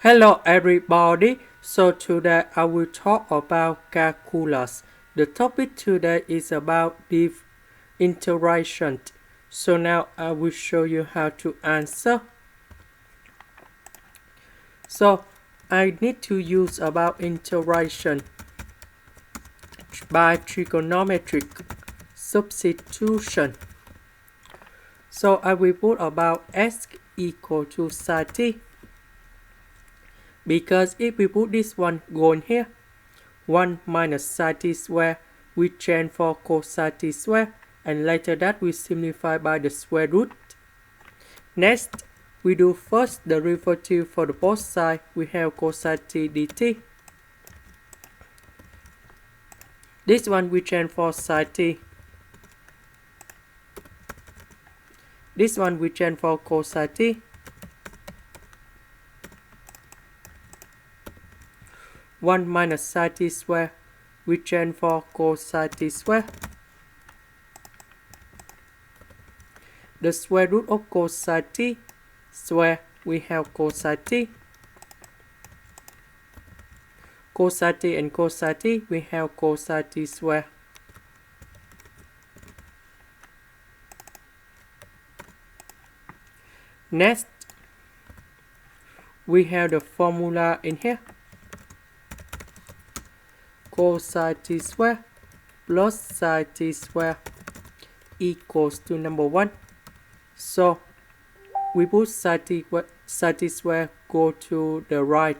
Hello everybody, so today I will talk about calculus. The topic today is about the integration. So now I will show you how to answer. So I need to use about integration by trigonometric substitution. So I will put about s equal to sin t. Because if we put this one going here, 1 minus sin t square, we change for cosine t square, and later that we simplify by the square root. Next, we do first derivative for the both sides. We have cosine t dt. This one we change for sin t. This one we change for cosine t. 1 minus sin t square, we change for cosine t square. The square root of cosine t square, we have cosine t. Cosine t and cosine t, we have cosine t square. Next, we have the formula in here. Cosine t square plus sin t square equals to number 1. So we put sin t square go to the right.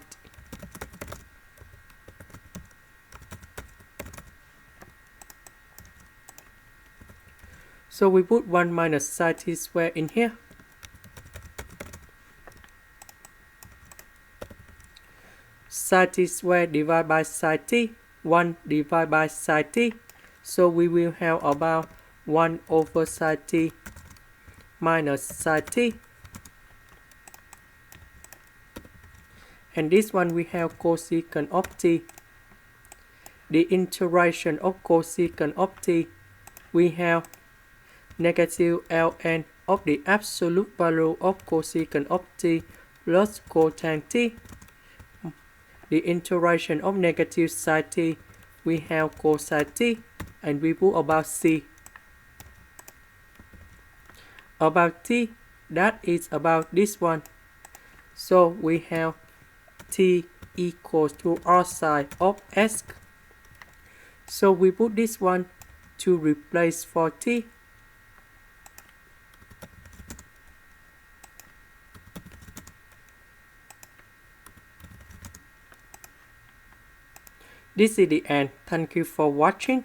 So we put 1 minus sin t square in here. Sin t square divided by sin t, 1 divided by sin t. So we will have about 1 over sin t minus sin t. And this one we have cosecant of t. The integration of cosecant of t, we have negative ln of the absolute value of cosecant of t plus cotangent t. The integration of negative sin t, we have cosine t, and we put about c. About t, that is about this one. So we have t equals to r sine of s. So we put this one to replace for t. This is the end. Thank you for watching.